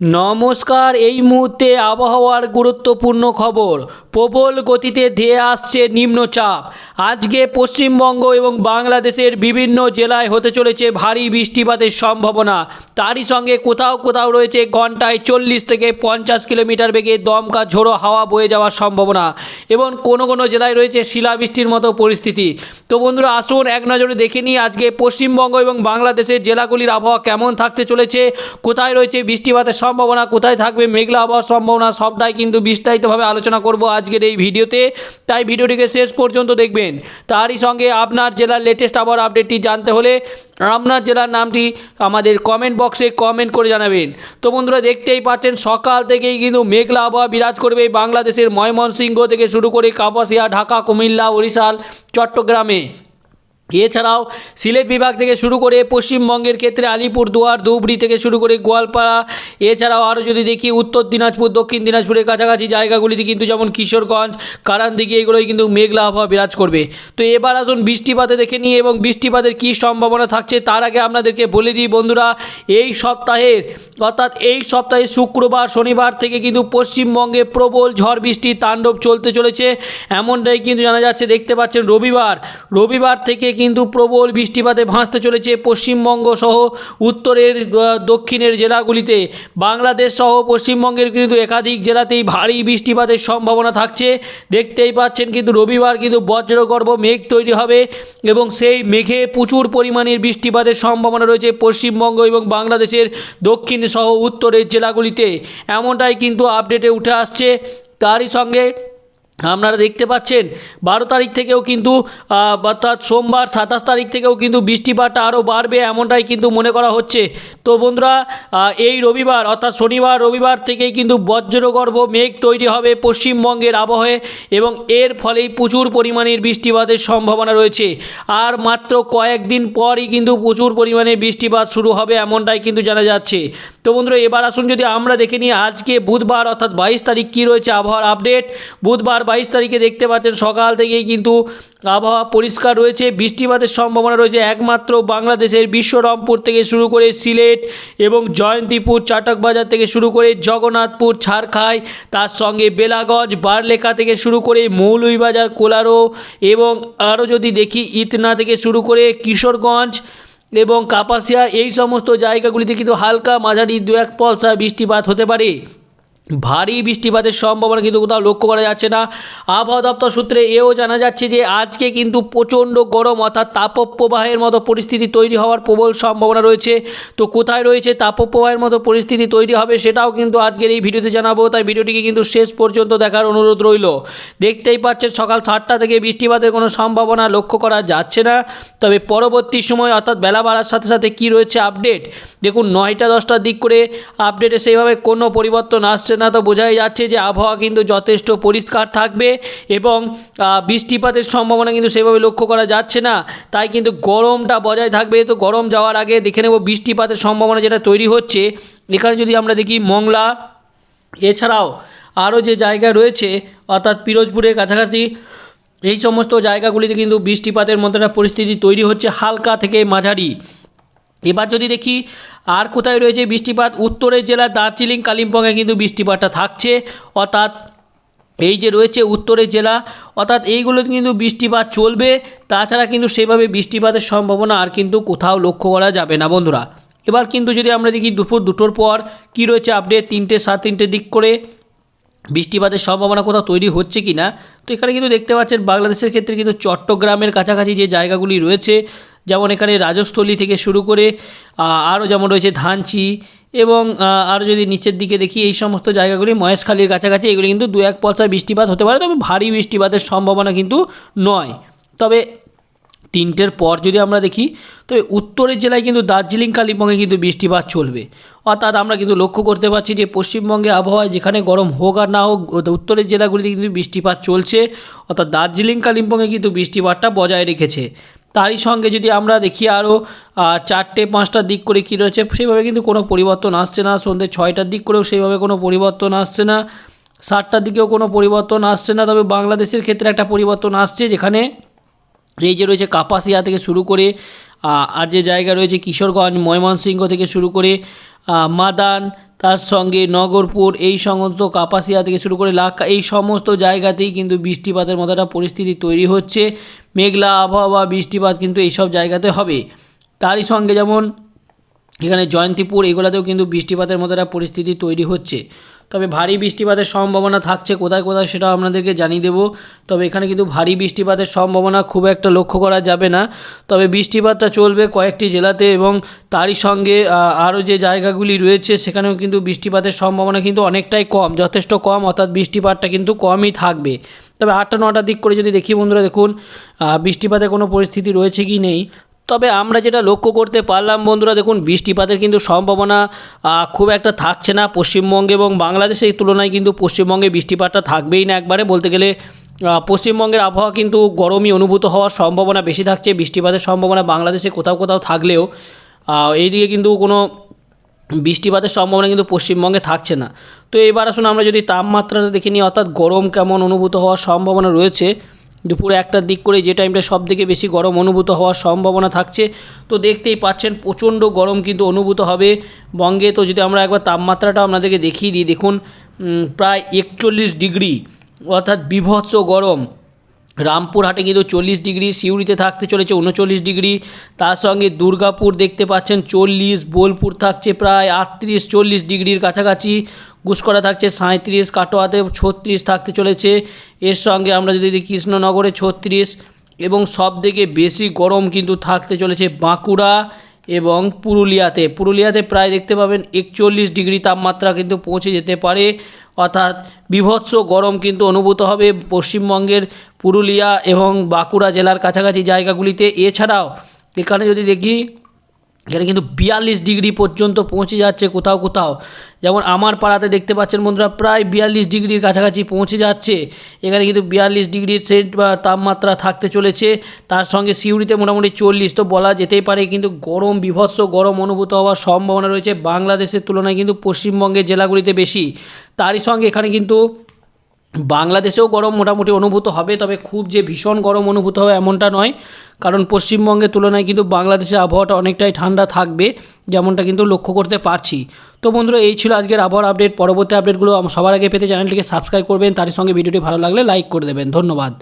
নমস্কার। এই মুহূর্তে আবহাওয়ার গুরুত্বপূর্ণ খবর। প্রবল গতিতে ধেয়ে আসছে নিম্নচাপ। আজকে পশ্চিমবঙ্গ এবং বাংলাদেশের বিভিন্ন জেলায় হতে চলেছে ভারী বৃষ্টিপাতের সম্ভাবনা। তারই সঙ্গে কোথাও কোথাও রয়েছে ঘন্টায় 40 থেকে 50 কিলোমিটার বেগে দমকা ঝোড়ো হাওয়া বয়ে যাওয়ার সম্ভাবনা এবং কোনো কোনো জেলায় রয়েছে শিলাবৃষ্টির মতো পরিস্থিতি। তো বন্ধুরা, আসুন এক নজরে দেখে নিই আজকে পশ্চিমবঙ্গ এবং বাংলাদেশের জেলাগুলির আবহাওয়া কেমন থাকতে চলেছে, কোথায় রয়েছে বৃষ্টিপাতের সম্ভাবনা, কোথায় থাকবে মেঘলা আবহাওয়ার সম্ভাবনা। সবটাই কিন্তু বিস্তারিতভাবে আলোচনা করব আজকের এই ভিডিওতে, তাই ভিডিওটিকে শেষ পর্যন্ত দেখবেন। তারই সঙ্গে আপনার জেলার লেটেস্ট আবহাওয়ার আপডেটটি জানতে হলে আপনার জেলার নামটি আমাদের কমেন্ট বক্সে কমেন্ট করে জানাবেন। তো বন্ধুরা, দেখতেই পাচ্ছেন সকাল থেকেই কিন্তু মেঘলা আবহাওয়া বিরাজ করবে বাংলাদেশের ময়মনসিংহ থেকে শুরু করে কাপাসিয়া, ঢাকা, কুমিল্লা, বরিশাল, চট্টগ্রামে। এছাড়াও সিলেট বিভাগ থেকে শুরু করে পশ্চিমবঙ্গের ক্ষেত্রে আলিপুরদুয়ার, ধুবড়ি থেকে শুরু করে গোয়ালপাড়া, এছাড়াও আরও যদি দেখি উত্তর দিনাজপুর, দক্ষিণ দিনাজপুরের কাছাকাছি জায়গাগুলিতে কিন্তু যেমন কিশোরগঞ্জ, কারানদিঘি, এগুলোই কিন্তু মেঘলা আবহাওয়া বিরাজ করবে। তো এবার আসুন বৃষ্টিপাতে দেখে নিই এবং বৃষ্টিপাতের কী সম্ভাবনা থাকছে। তার আগে আপনাদেরকে বলে দিই বন্ধুরা, এই সপ্তাহের অর্থাৎ এই সপ্তাহে শুক্রবার, শনিবার থেকে কিন্তু পশ্চিমবঙ্গে প্রবল ঝড় বৃষ্টির তাণ্ডব চলতে চলেছে, এমনটাই কিন্তু জানা যাচ্ছে। দেখতে পাচ্ছেন রবিবার থেকে কিন্তু প্রবল বৃষ্টিপাতে ভাসতে চলেছে পশ্চিমবঙ্গ সহ উত্তরের দক্ষিণের জেলাগুলিতে। বাংলাদেশ সহ পশ্চিমবঙ্গের কিন্তু একাধিক জেলাতেই ভারী বৃষ্টিপাতের সম্ভাবনা থাকছে। দেখতেই পাচ্ছেন কিন্তু রবিবার কিন্তু বজ্রগর্ভ মেঘ তৈরি হবে এবং সেই মেঘে প্রচুর পরিমাণের বৃষ্টিপাতের সম্ভাবনা রয়েছে পশ্চিমবঙ্গ এবং বাংলাদেশের দক্ষিণ সহ উত্তরের জেলাগুলিতে, এমনটাই কিন্তু আপডেটে উঠে আসছে। তারই সঙ্গে আপনারা দেখতে পাচ্ছেন 12 তারিখ থেকেও কিন্তু অর্থাৎ সোমবার 27 তারিখ থেকেও কিন্তু বৃষ্টিপাতটা আরও বাড়বে, এমনটাই কিন্তু মনে করা হচ্ছে। তো বন্ধুরা, এই রবিবার অর্থাৎ শনিবার রবিবার থেকেই কিন্তু বজ্রগর্ভ মেঘ তৈরি হবে পশ্চিমবঙ্গের আবহাওয়ায় এবং এর ফলেই প্রচুর পরিমাণের বৃষ্টিপাতের সম্ভাবনা রয়েছে। আর মাত্র কয়েকদিন পরই কিন্তু প্রচুর পরিমাণে বৃষ্টিপাত শুরু হবে, এমনটাই কিন্তু জানা যাচ্ছে। তো বন্ধুরা, এবার আসুন যদি আমরা দেখে নিই আজকে বুধবার অর্থাৎ 22 তারিখ কী রয়েছে আবহাওয়ার আপডেট। বুধবার 22 তারিখে দেখতে পাচ্ছেন সকাল থেকেই কিন্তু আবহাওয়া পরিষ্কার রয়েছে। বৃষ্টিপাতের সম্ভাবনা রয়েছে একমাত্র বাংলাদেশের বিশ্বরমপুর থেকে শুরু করে সিলেট এবং জয়ন্তীপুর, চাটকবাজার থেকে শুরু করে জগন্নাথপুর, ছারখাই, তার সঙ্গে বেলাগঞ্জ, বারলেখা থেকে শুরু করে মৌলভীবাজার, কোলারো এবং আরও যদি দেখি ইতনা থেকে শুরু করে কিশোরগঞ্জ এবং কাপাসিয়া, এই সমস্ত জায়গাগুলিতে কিন্তু হালকা মাঝারি 2-1 পলসা বৃষ্টিপাত হতে পারে। ভারী বৃষ্টিপাতের সম্ভাবনা কিন্তু কোথাও লক্ষ্য করা যাচ্ছে না। আবহাওয়া দপ্তর সূত্রে এও জানা যাচ্ছে যে আজকে কিন্তু প্রচণ্ড গরম অর্থাৎ তাপপ্রবাহের মতো পরিস্থিতি তৈরি হওয়ার প্রবল সম্ভাবনা রয়েছে। তো কোথায় রয়েছে তাপপ্রবাহের মতো পরিস্থিতি তৈরি হবে সেটাও কিন্তু আজকের এই ভিডিওতে জানাবো, তাই ভিডিওটিকে কিন্তু শেষ পর্যন্ত দেখার অনুরোধ রইল। দেখতেই পাচ্ছেন সকাল 7টা থেকে বৃষ্টিপাতের কোনো সম্ভাবনা লক্ষ্য করা যাচ্ছে না, তবে পরবর্তী সময় অর্থাৎ বেলা বাড়ার সাথে সাথে কী রয়েছে আপডেট দেখুন। 9টা 10টার দিক করে আপডেটে সেইভাবে কোনো পরিবর্তন আসছে না, তো বোঝাই যাচ্ছে যে আবহাওয়া কিন্তু যথেষ্ট পরিষ্কার থাকবে এবং বৃষ্টিপাতের সম্ভাবনা কিন্তু সেভাবে লক্ষ্য করা যাচ্ছে না, তাই কিন্তু গরমটা বজায় থাকবে। তো গরম যাওয়ার আগে দেখে নেব বৃষ্টিপাতের সম্ভাবনা যেটা তৈরি হচ্ছে। এখানে যদি আমরা দেখি মংলা, এছাড়াও আরও যে জায়গা রয়েছে অর্থাৎ পিরোজপুরের কাছাকাছি, এই সমস্ত জায়গাগুলিতে কিন্তু বৃষ্টিপাতের মতো একটা পরিস্থিতি তৈরি হচ্ছে হালকা থেকে মাঝারি। এবার যদি দেখি আর কোথায় রয়েছে বৃষ্টিপাত, উত্তরের জেলা দার্জিলিং, কালিম্পংয়ে কিন্তু বৃষ্টিপাতটা থাকছে, অর্থাৎ এই যে রয়েছে উত্তরের জেলা অর্থাৎ এইগুলোতে কিন্তু বৃষ্টিপাত চলবে। তাছাড়া কিন্তু সেভাবে বৃষ্টিপাতের সম্ভাবনা আর কিন্তু কোথাও লক্ষ্য করা যাবে না বন্ধুরা। এবার কিন্তু যদি আমরা দেখি দুপুর 2টোর পর কী রয়েছে আপডেট, 3টে 3:30 দিক করে বৃষ্টিপাতের সম্ভাবনা কোথাও তৈরি হচ্ছে কি না। তো এখানে কিন্তু দেখতে পাচ্ছেন বাংলাদেশের ক্ষেত্রে কিন্তু চট্টগ্রামের কাছাকাছি যে জায়গাগুলি রয়েছে, যেমন এখানে রাজস্থলী থেকে শুরু করে আরও যেমন রয়েছে ধানচি এবং আরও যদি নিচের দিকে দেখি এই সমস্ত জায়গাগুলি মহেশখালীর কাছাকাছি, এগুলি কিন্তু 2-1 পলসা বৃষ্টিপাত হতে পারে, তবে ভারী বৃষ্টিপাতের সম্ভাবনা কিন্তু নয়। তবে 3টের পর যদি আমরা দেখি তবে উত্তরের জেলায় কিন্তু দার্জিলিং, কালিম্পংয়ে কিন্তু বৃষ্টিপাত চলবে। অর্থাৎ আমরা কিন্তু লক্ষ্য করতে পারছি যে পশ্চিমবঙ্গে আবহাওয়ায় যেখানে গরম হোক আর না হোক উত্তরের জেলাগুলিতে কিন্তু বৃষ্টিপাত চলছে, অর্থাৎ দার্জিলিং, কালিম্পংয়ে কিন্তু বৃষ্টিপাতটা বজায় রেখেছে। তারই সঙ্গে যদি আমরা দেখি আরও 4টে 5টার দিক করে কী রয়েছে, সেভাবে কিন্তু কোনো পরিবর্তন আসছে না। সন্ধ্যে 6টার দিক করেও সেইভাবে কোনো পরিবর্তন আসছে না, 7টার দিকেও কোনো পরিবর্তন আসছে না। তবে বাংলাদেশের ক্ষেত্রে একটা পরিবর্তন আসছে, যেখানে এই যে রয়েছে কাপাসিয়া থেকে শুরু করে আর যে জায়গা রয়েছে কিশোরগঞ্জ, ময়মনসিংহ থেকে শুরু করে মাদান, তার সঙ্গে নগরপুর এই সমস্ত কাপাসিয়া থেকে শুরু করে লাক্ষা এই সমস্ত জায়গাতেই কিন্তু বৃষ্টিপাতের মতো একটা পরিস্থিতি তৈরি হচ্ছে। মেঘলা আবহাওয়া, বৃষ্টিপাত কিন্তু এইসব জায়গাতে হবে। তারই সঙ্গে যেমন এখানে জয়ন্তীপুর এগুলোতেও কিন্তু বৃষ্টিপাতের মতো একটা পরিস্থিতি তৈরি হচ্ছে। তবে ভারী বৃষ্টিপাতের সম্ভাবনা থাকছে কোথায় কোথায় সেটা আপনাদেরকে জানিয়ে দেবো। তবে এখানে কিন্তু ভারী বৃষ্টিপাতের সম্ভাবনা খুব একটা লক্ষ্য করা যাবে না। তবে বৃষ্টিপাতটা চলবে কয়েকটি জেলাতে এবং তারই সঙ্গে আরও যে জায়গাগুলি রয়েছে সেখানেও কিন্তু বৃষ্টিপাতের সম্ভাবনা কিন্তু অনেকটাই কম, যথেষ্ট কম, অর্থাৎ বৃষ্টিপাতটা কিন্তু কমই থাকবে। তবে 8টা-9টার দিক করে যদি দেখি বন্ধুরা, দেখুন বৃষ্টিপাতের কোনো পরিস্থিতি রয়েছে কি নেই। তবে আমরা যেটা লক্ষ্য করতে পারলাম বন্ধুরা, দেখুন বৃষ্টিপাতের কিন্তু সম্ভাবনা খুব একটা থাকছে না পশ্চিমবঙ্গে এবং বাংলাদেশের তুলনায় কিন্তু পশ্চিমবঙ্গে বৃষ্টিপাতটা থাকবেই না একবারে বলতে গেলে। পশ্চিমবঙ্গের আবহাওয়া কিন্তু গরমই অনুভূত হওয়ার সম্ভাবনা বেশি থাকছে। বৃষ্টিপাতের সম্ভাবনা বাংলাদেশে কোথাও কোথাও থাকলেও এইদিকে কিন্তু কোনো বৃষ্টিপাতের সম্ভাবনা কিন্তু পশ্চিমবঙ্গে থাকছে না। তো এবার আসুন আমরা যদি তাপমাত্রাটা দেখে নিই, অর্থাৎ গরম কেমন অনুভূত হওয়ার সম্ভাবনা রয়েছে। দুপুর 1টার দিক করে যে টাইমটা সবথেকে বেশি গরম অনুভূত হওয়ার সম্ভাবনা থাকছে। তো দেখতেই পাচ্ছেন প্রচণ্ড গরম কিন্তু অনুভূত হবে বঙ্গে। তো যদি আমরা একবার তাপমাত্রাটা আপনাদেরকে দেখিয়ে দিই, দেখুন প্রায় 41 ডিগ্রি, অর্থাৎ বীভৎস গরম। রামপুরহাটে কিন্তু 40 ডিগ্রি, সিউড়িতে থাকতে চলেছে 39 ডিগ্রি, তার সঙ্গে দুর্গাপুর দেখতে পাচ্ছেন 40, বোলপুর থাকছে প্রায় 38-40 ডিগ্রির কাছাকাছি, গুসকরা থাকছে 37, কাটোয়াতে 36 থাকতে চলেছে। এর সঙ্গে আমরা যদি দেখি কৃষ্ণনগরে 36 এবং সবথেকে বেশি গরম কিন্তু থাকতে চলেছে বাঁকুড়া এবং পুরুলিয়াতে প্রায় দেখতে পাবেন 41 ডিগ্রি তাপমাত্রা কিন্তু পৌঁছে যেতে পারে, অর্থাৎ বীভৎস গরম কিন্তু অনুভূত হবে পশ্চিমবঙ্গের পুরুলিয়া এবং বাঁকুড়া জেলার কাছাকাছি জায়গাগুলিতে। এছাড়াও এখানে যদি দেখি, এখানে কিন্তু 42 ডিগ্রি পর্যন্ত পৌঁছে যাচ্ছে কোথাও কোথাও, যেমন আমার পাড়াতে দেখতে পাচ্ছেন বন্ধুরা প্রায় 42 ডিগ্রির কাছাকাছি পৌঁছে যাচ্ছে। এখানে কিন্তু 42 ডিগ্রির তাপমাত্রা থাকতে চলেছে। তার সঙ্গে সিউড়িতে মোটামুটি 40, তো বলা যেতেই পারে কিন্তু গরম, বীভৎস গরম অনুভূত হওয়ার সম্ভাবনা রয়েছে বাংলাদেশের তুলনায় কিন্তু পশ্চিমবঙ্গের জেলাগুলিতে বেশি। তারই সঙ্গে এখানে কিন্তু বাংলাদেশেও গরম মোটামুটি অনুভূত হবে, তবে খুব যে ভীষণ গরম অনুভূত হবে এমনটা নয়, কারণ পশ্চিমবঙ্গের তুলনায় কিন্তু বাংলাদেশের আবহাওয়াটা অনেকটাই ঠান্ডা থাকবে, যেমনটা কিন্তু লক্ষ্য করতে পারছি। তো বন্ধুরা, এই ছিল আজকের আবহাওয়ার আপডেট। পরবর্তী আপডেটগুলো সবার আগে পেতে চ্যানেলটিকে সাবস্ক্রাইব করবেন, তার সঙ্গে ভিডিওটি ভালো লাগলে লাইক করে দেবেন। ধন্যবাদ।